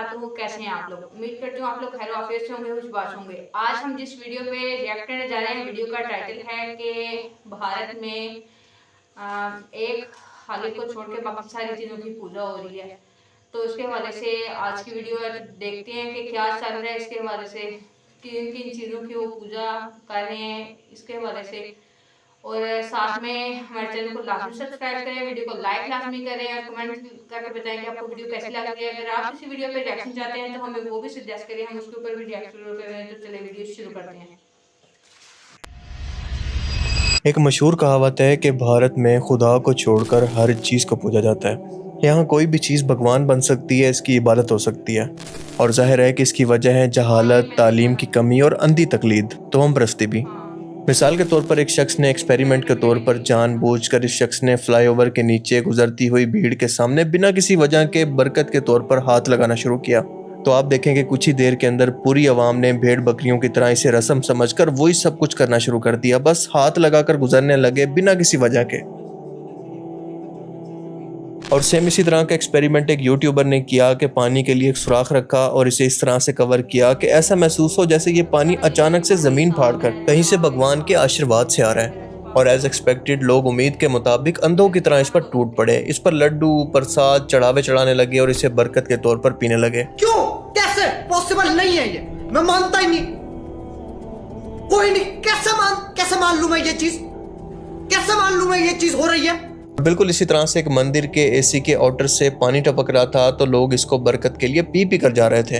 वबरकातुहू। कैसे हैं आप लोग? उम्मीद करती हूँ आप लोग खैर आफियत से होंगे, खुशबाश होंगे। आज हम जिस वीडियो पे रिएक्ट करने जा रहे हैं, वीडियो का टाइटल है कि भारत में एक खालिक को छोड़ के बाकी सारी चीज़ों की पूजा हो रही है। तो इसके हवाले से आज की वीडियो देखते हैं कि क्या चल रहा है, इसके हवाले से किन किन चीज़ों की वो पूजा कर रहे हैं, इसके हवाले से। और साथ में हमारे चैनल को लाजमी सब्सक्राइब करें, वीडियो को लाइक लाजमी करें और कमेंट करके बताएं कि आपको वीडियो कैसी लग रही है। अगर आप इसी वीडियो पे रिएक्शन चाहते हैं तो हमें वो भी सजेस्ट करें, हम उसके ऊपर भी रिएक्ट करें। तो चलिए वीडियो शुरू करते हैं। एक मशहूर कहावत है कि भारत में खुदा को छोड़कर हर चीज़ को पूजा जाता है। यहाँ कोई भी चीज़ भगवान बन सकती है, इसकी इबादत हो सकती है। और जाहिर है कि इसकी वजह है जहालत, तालीम की कमी और अंधी तकलीद, तोहम परस्ती भी। मिसाल के तौर पर एक शख्स ने एक्सपेरिमेंट के तौर पर जानबूझकर इस शख्स ने फ्लाईओवर के नीचे गुजरती हुई भीड़ के सामने बिना किसी वजह के बरकत के तौर पर हाथ लगाना शुरू किया। तो आप देखेंगे कुछ ही देर के अंदर पूरी आवाम ने भेड़ बकरियों की तरह इसे रस्म समझकर वही सब कुछ करना शुरू कर दिया। बस हाथ लगाकर गुजरने लगे बिना किसी वजह के। और सेम इसी तरह का एक्सपेरिमेंट एक यूट्यूबर ने किया कि पानी के लिए एक सुराख रखा और इसे इस तरह से कवर किया कि ऐसा महसूस हो जैसे ये पानी अचानक से जमीन फाड़कर कहीं से भगवान के आशीर्वाद से आ रहा है। और एज एक्सपेक्टेड लोग उम्मीद के मुताबिक अंधों की तरह इस पर टूट पड़े, इस पर लड्डू प्रसाद चढ़ावे चढ़ाने लगे और इसे बरकत के तौर पर पीने लगे। क्यों? कैसे? पॉसिबल नहीं है, ये मैं मानता ही नहीं। कोई नहीं, कैसे मान लूं मैं ये चीज? कैसे मान लूं मैं ये चीज हो रही है? बिल्कुल इसी तरह से एक मंदिर के एसी के आउटर से पानी टपक रहा था तो लोग इसको बरकत के लिए पी कर जा रहे थे।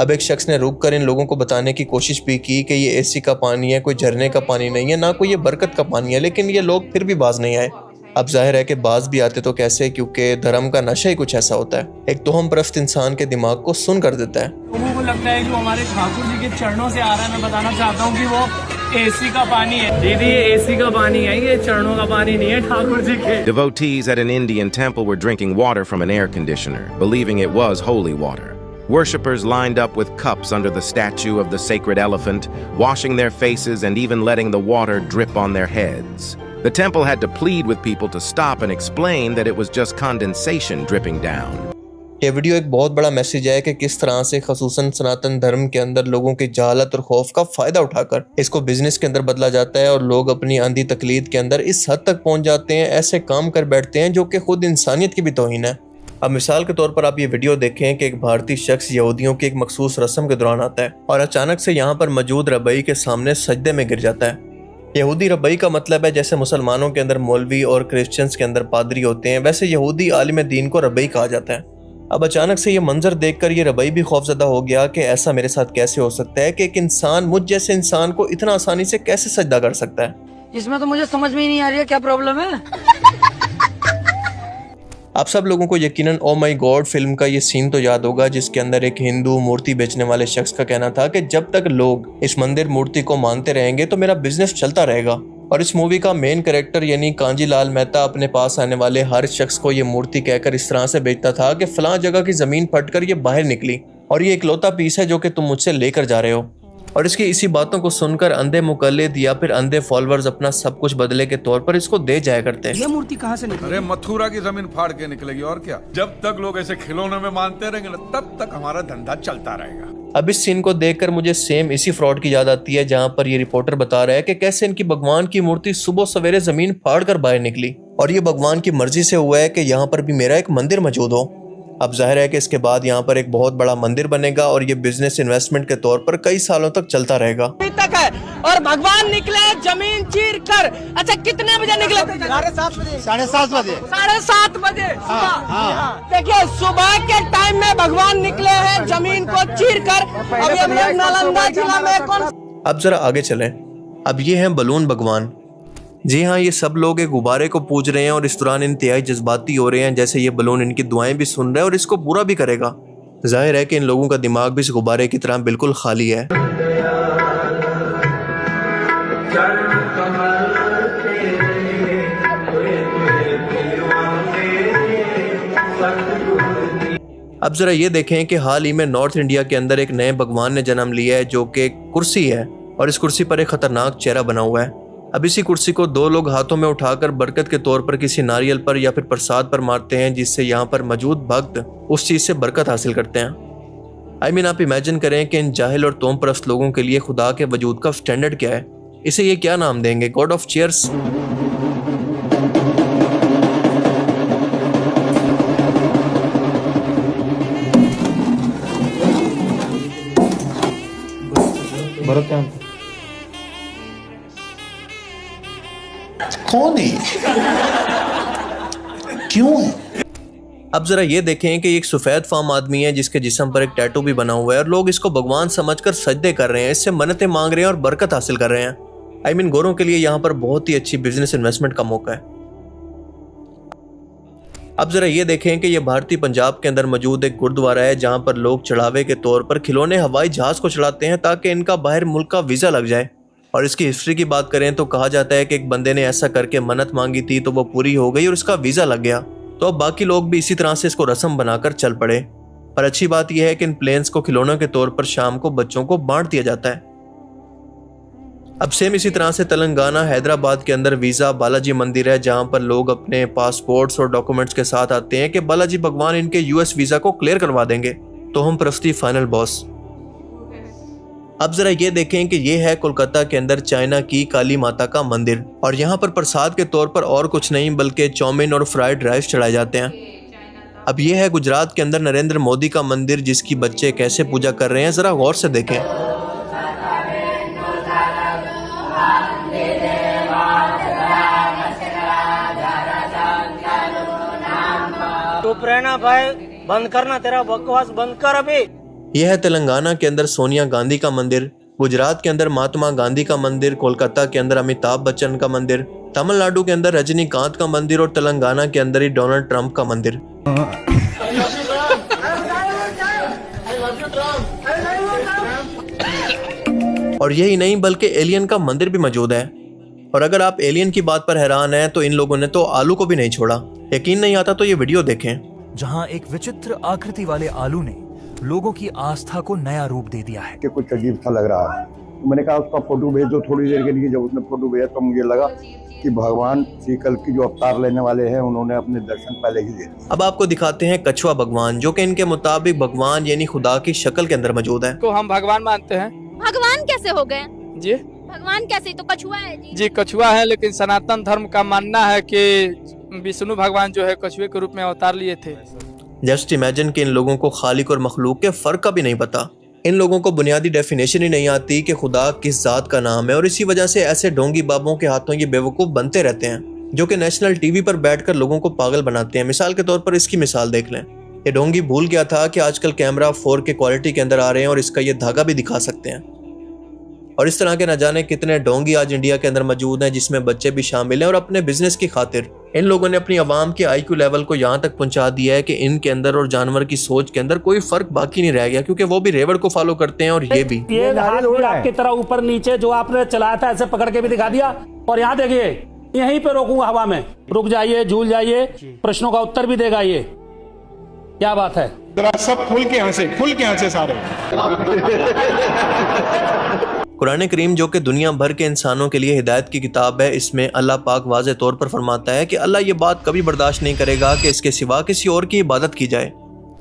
अब एक शख्स ने रुक कर इन लोगों को बताने की कोशिश भी की कि ये एसी का पानी है, कोई झरने का पानी नहीं है, ना कोई ये बरकत का पानी है, लेकिन ये लोग फिर भी बाज नहीं आए। अब जाहिर है कि बाज भी आते तो कैसे, क्योंकि धर्म का नशा ही कुछ ऐसा होता है, एक तोहम परस्त इंसान के दिमाग को सुन कर देता है। लोगों को लगता है जो हमारे ठाकुर जी के चरणों से आ रहा है, मैं बताना चाहता हूँ कि वो एसी का पानी है। दीदी ये एसी का पानी है, ये चरणों का पानी नहीं है ठाकुर जी के। Devotees at an Indian temple were drinking water from an air conditioner, believing it was holy water. Worshippers lined up with cups under the statue of the sacred elephant, washing their faces and even letting the water drip on their heads. The temple had to plead with people to stop and explain that it was just condensation dripping down. ये video एक बहुत बड़ा message है कि किस तरह से खसूसन सनातन धर्म के अंदर लोगों की जहालत और खौफ का फायदा उठाकर इसको बिजनेस के अंदर बदला जाता है और लोग अपनी अंधी तकलीद के अंदर इस हद तक पहुंच जाते हैं, ऐसे काम कर बैठते हैं जो कि खुद इंसानियत की भी तौहीन है। अब मिसाल के तौर पर आप ये वीडियो देखें कि एक भारतीय शख्स यहूदियों की एक मखसूस रस्म के दौरान आता है और अचानक से यहाँ पर मौजूद रबई के सामने सजदे में गिर जाता है। यहूदी रबई का मतलब है जैसे मुसलमानों के अंदर मौलवी और क्रिश्चियंस के अंदर पादरी होते हैं, वैसे यहूदी आलिम दीन को रबई कहा जाता है। अब अचानक से ये मंजर देखकर ये रबई भी खौफजदा हो गया कि ऐसा मेरे साथ कैसे हो सकता है कि एक इंसान मुझ जैसे इंसान को इतना आसानी से कैसे सजदा कर सकता है। इसमें तो मुझे समझ में ही नहीं आ रही है क्या प्रॉब्लम है। आप सब लोगों को यकीनन ओ माई गॉड फिल्म का ये सीन तो याद होगा जिसके अंदर एक हिंदू मूर्ति बेचने वाले शख्स का कहना था कि जब तक लोग इस मंदिर मूर्ति को मानते रहेंगे तो मेरा बिजनेस चलता रहेगा। और इस मूवी का मेन कैरेक्टर यानी कांजी लाल मेहता अपने पास आने वाले हर शख्स को ये मूर्ति कहकर इस तरह से बेचता था कि फलां जगह की जमीन फटकर ये बाहर निकली और ये इकलौता पीस है जो कि तुम मुझसे लेकर जा रहे हो। और इसकी इसी बातों को सुनकर अंधे मुकल्लिद या फिर अंधे फॉलोअर्स अपना सब कुछ बदले के तौर पर इसको दे जाया करते हैं। ये मूर्ति कहाँ से निकली? अरे मथुरा की जमीन फाड़ के निकलेगी और क्या। जब तक लोग ऐसे खिलौने में मानते रहेंगे ना, तब तक हमारा धंधा चलता रहेगा। अब इस सीन को देखकर मुझे सेम इसी फ्रॉड की याद आती है जहां पर ये रिपोर्टर बता रहा है कि कैसे इनकी भगवान की मूर्ति सुबह सवेरे जमीन फाड़ कर बाहर निकली और ये भगवान की मर्जी से हुआ है कि यहाँ पर भी मेरा एक मंदिर मौजूद हो। अब जाहिर है कि इसके बाद यहाँ पर एक बहुत बड़ा मंदिर बनेगा और ये बिजनेस इन्वेस्टमेंट के तौर पर कई सालों तक चलता रहेगा। तक है और भगवान निकले जमीन चीर कर। अच्छा कितने बजे निकले? 7:30 बजे। 7:30 बजे देखिए सुबह के टाइम में भगवान निकले हैं जमीन को चीर कर। अभी हम लोग नालंदा जिला में कौन। अब जरा आगे चलें। अब ये हैं बलून भगवान। जी हाँ, ये सब लोग एक गुब्बारे को पूज रहे हैं और इस दौरान इंतहाई जज्बाती हो रहे हैं जैसे ये बलून इनकी दुआएं भी सुन रहा है और इसको बुरा भी करेगा। जाहिर है कि इन लोगों का दिमाग भी इस गुब्बारे की तरह बिल्कुल खाली है। अब जरा ये देखें कि हाल ही में नॉर्थ इंडिया के अंदर एक नए भगवान ने जन्म लिया है जो कि कुर्सी है और इस कुर्सी पर एक खतरनाक चेहरा बना हुआ है। अब इसी कुर्सी को दो लोग हाथों में उठाकर बरकत के तौर पर किसी नारियल पर या फिर प्रसाद पर मारते हैं जिससे यहाँ पर मौजूद भक्त उस चीज से बरकत हासिल करते हैं। आप इमेजिन करें कि इन जाहिल और तोम परस्त लोगों के लिए खुदा के वजूद का स्टैंडर्ड क्या है। इसे ये क्या नाम देंगे? God of chairs? कौन है? क्यों है? अब जरा ये देखें कि एक सफेद फार्म आदमी है जिसके जिस्म पर एक टैटू भी बना हुआ है और लोग इसको भगवान समझकर सजदे कर रहे हैं, इससे मन्नतें मांग रहे हैं और बरकत हासिल कर रहे हैं। गोरों के लिए यहाँ पर बहुत ही अच्छी बिजनेस इन्वेस्टमेंट का मौका है। अब जरा ये देखें कि ये भारतीय पंजाब के अंदर मौजूद एक गुरुद्वारा है जहाँ पर लोग चढ़ावे के तौर पर खिलौने हवाई जहाज को चढ़ाते हैं ताकि इनका बाहर मुल्क का वीजा लग जाए। और इसकी हिस्ट्री की बात करें तो कहा जाता है कि एक बंदे ने ऐसा करके मन्नत मांगी थी तो वो पूरी हो गई और इसका वीजा लग गया। तो अब बाकी लोग भी इसी तरह से इसको रस्म बनाकर चल पड़े। पर अच्छी बात यह है कि इन प्लेन्स को खिलौनों के तौर पर शाम को बच्चों को बांट दिया जाता है। अब सेम इसी तरह से तेलंगाना हैदराबाद के अंदर वीजा बालाजी मंदिर है जहां पर लोग अपने पासपोर्ट्स और डॉक्यूमेंट्स के साथ आते हैं कि बालाजी भगवान इनके यूएस वीजा को क्लियर करवा देंगे। तो हम परस्ती फाइनल बॉस। अब जरा ये देखें कि ये है कोलकाता के अंदर चाइना की काली माता का मंदिर और यहाँ पर प्रसाद के तौर पर और कुछ नहीं बल्कि चाउमीन और फ्राइड राइस चढ़ाए जाते हैं। अब ये है गुजरात के अंदर नरेंद्र मोदी का मंदिर जिसकी बच्चे कैसे पूजा कर रहे हैं, जरा गौर से देखें। चुप रहना भाई, बंद करना, तेरा बकवास बंद कर अभी। यह है तेलंगाना के अंदर सोनिया गांधी का मंदिर, गुजरात के अंदर महात्मा गांधी का मंदिर, कोलकाता के अंदर अमिताभ बच्चन का मंदिर, तमिलनाडु के अंदर रजनीकांत का मंदिर और तेलंगाना के अंदर ही डोनाल्ड ट्रंप का मंदिर। और यही नहीं बल्कि एलियन का मंदिर भी मौजूद है। और अगर आप एलियन की बात पर हैरान हैं तो इन लोगों ने तो आलू को भी नहीं छोड़ा। यकीन नहीं आता तो ये वीडियो देखें। जहां एक विचित्र आकृति वाले आलू ने लोगों की आस्था को नया रूप दे दिया है। कि कुछ अजीब सा लग रहा है। तो मैंने कहा उसका फोटो भेज दो थोड़ी देर के लिए। जब उसने फोटो भेजा तो मुझे लगा कि भगवान श्री कल की जो अवतार लेने वाले हैं उन्होंने अपने दर्शन पहले ही दे दिए। अब आपको दिखाते हैं कछुआ भगवान जो कि इनके मुताबिक भगवान यानी खुदा की शक्ल के अंदर मौजूद है। को हम भगवान मानते हैं। भगवान कैसे हो गए जी? भगवान कैसे? तो कछुआ है जी कछुआ है, लेकिन सनातन धर्म का मानना है कि विष्णु भगवान जो है कछुए के रूप में अवतार लिए थे। जस्ट इमेजिन कि इन लोगों को खालिक और मखलूक के फर्क का भी नहीं पता। इन लोगों को बुनियादी डेफिनेशन ही नहीं आती कि खुदा किस जात का नाम है और इसी वजह से ऐसे ढोंगी बाबों के हाथों ये बेवकूफ बनते रहते हैं जो कि नेशनल टीवी पर बैठकर लोगों को पागल बनाते हैं। मिसाल के तौर पर इसकी मिसाल देख लें। ये ढोंगी भूल गया था कि आजकल कैमरा 4K क्वालिटी के अंदर आ रहे हैं और इसका ये धागा भी दिखा सकते हैं। और इस तरह के न जाने कितने ढोंगी आज इंडिया के अंदर मौजूद हैं जिसमें बच्चे भी शामिल हैं। और अपने बिजनेस की खातिर इन लोगों ने अपनी आवाम के IQ लेवल को यहाँ तक पहुँचा दिया है कि इनके अंदर और जानवर की सोच के अंदर कोई फर्क बाकी नहीं रह गया, क्योंकि वो भी रेवड़ को फॉलो करते हैं और ये भी। ये हाथ भी आपकी तरह ऊपर नीचे जो आपने चलाया था ऐसे पकड़ के भी दिखा दिया। और यहाँ देखिए यहीं पे रोकूंगा हवा में, रुक जाइए, झूल जाइए, प्रश्नों का उत्तर भी देगा। ये क्या बात है? सब खुल के हंसे सारे। कुरान करीम जो कि दुनिया भर के इंसानों के लिए हिदायत की किताब है, इसमें अल्लाह पाक वाज़े तौर पर फरमाता है कि अल्लाह ये बात कभी बर्दाश्त नहीं करेगा कि इसके सिवा किसी और की इबादत की जाए।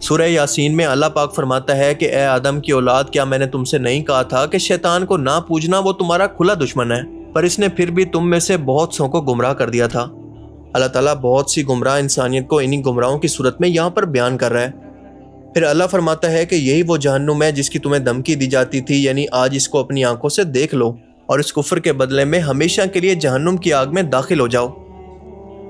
सूरह यासीन में अल्लाह पाक फरमाता है कि ए आदम की औलाद, क्या मैंने तुमसे नहीं कहा था कि शैतान को ना पूजना, वो तुम्हारा खुला दुश्मन है, पर इसने फिर भी तुम में से बहुत सौ को गुमराह कर दिया था। अल्लाह ताला बहुत सी गुमराह इंसानियत को इन्हीं गुमराहों की सूरत में यहाँ पर बयान कर रहा है। फिर अल्लाह फरमाता है कि यही वो जहन्नुम है जिसकी तुम्हें धमकी दी जाती थी, यानी आज इसको अपनी आंखों से देख लो और इस कुफ्र के बदले में हमेशा के लिए जहन्नुम की आग में दाखिल हो जाओ।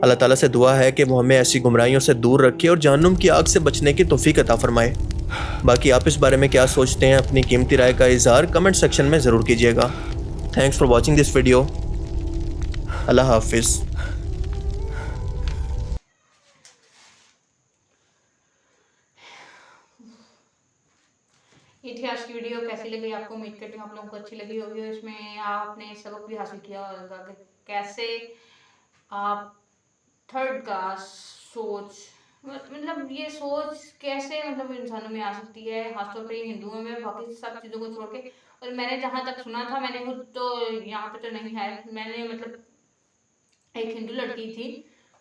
अल्लाह ताला से दुआ है कि वो हमें ऐसी गुमराहियों से दूर रखे और जहन्नुम की आग से बचने की तौफीक अता फरमाए। बाकी आप इस बारे में क्या सोचते हैं, अपनी कीमती राय का इजहार कमेंट सेक्शन में ज़रूर कीजिएगा। Thanks for watching this video. अल्लाह हाफिज़। ये थी आज की वीडियो। कैसी लगी आपको? उम्मीद करती हूँ आप लोगों को अच्छी लगी होगी। इसमें आपने सबक भी हासिल किया होगा कि कैसे आप थर्ड क्लास सोच, मतलब ये सोच कैसे मतलब इंसानों में आ सकती है, खासतौर पर हिंदुओं में, बाकी सब चीज़ों को छोड़ के। और मैंने जहाँ तक सुना था, मैंने खुद तो यहाँ पे तो नहीं है, मैंने मतलब एक हिंदू लड़की थी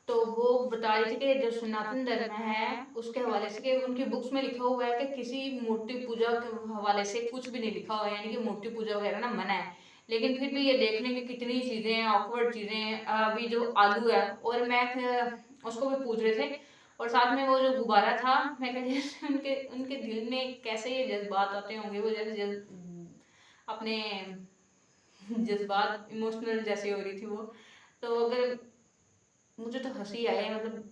तो वो बता रही थी कि जो सनातन धर्म है उसके हवाले से, कि उनकी बुक्स में लिखा हुआ है कि किसी मूर्ति पूजा के हवाले से कुछ भी नहीं लिखा हुआ है, यानी कि मूर्ति पूजा वगैरह ना मना है। लेकिन फिर भी ये देखने की कितनी चीज़ें हैं, ऑकवर्ड चीज़ें हैं। अभी जो आलू है, और मैं उसको भी पूछ रहे थे, और साथ में वो जो गुब्बारा था, मैं कह जैसे उनके दिल में कैसे ये जज्बात आते होंगे, वो जैसे अपने जज्बात इमोशनल जैसे हो रही थी वो। तो अगर मुझे तो हंसी आई, मतलब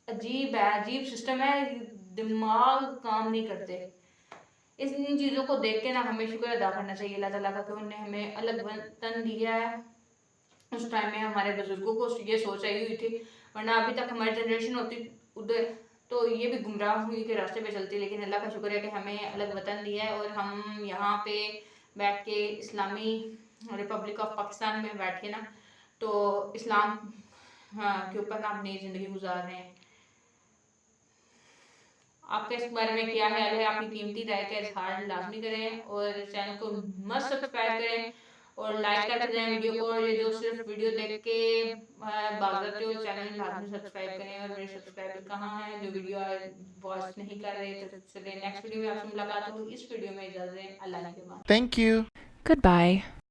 अजीब है, अजीब सिस्टम है, दिमाग काम नहीं करते। इन चीज़ों को देख के ना हमें शुक्र अदा करना चाहिए अल्लाह ताला का कि उन्होंने हमें अलग वतन दिया है। उस टाइम में हमारे बुजुर्गों को ये सोच आई हुई थी, वरना अभी तक हमारी जनरेशन होती उधर तो ये भी गुमराह हुई के रास्ते पे चलती। लेकिन अल्लाह का शुक्र है कि हमें अलग वतन दिया है, और हम यहाँ पे बैठ के इस्लामी रिपब्लिक ऑफ पाकिस्तान में बैठ के ना तो इस्लाम के ऊपर ना अपनी ज़िंदगी गुजार रहे हैं। आपके इस बारे में क्या ख्याल है? अपनी कीमती राय का इजहार लाजमी करें, और चैनल को मस्त सब्सक्राइब करें और लाइक करते जाएं वीडियो को। और ये जो सिर्फ वीडियो देख के भाग जाते हो, चैनल लाजमी सब्सक्राइब करें। और मेरे सब्सक्राइबर कहाँ हैं जो वीडियो वॉच नहीं कर रहे? तो चलिए नेक्स्ट वीडियो में आपसे मुलाकात होगी। इस वीडियो में इजाज़त दें, अल्लाह के बाद। Thank you. Goodbye.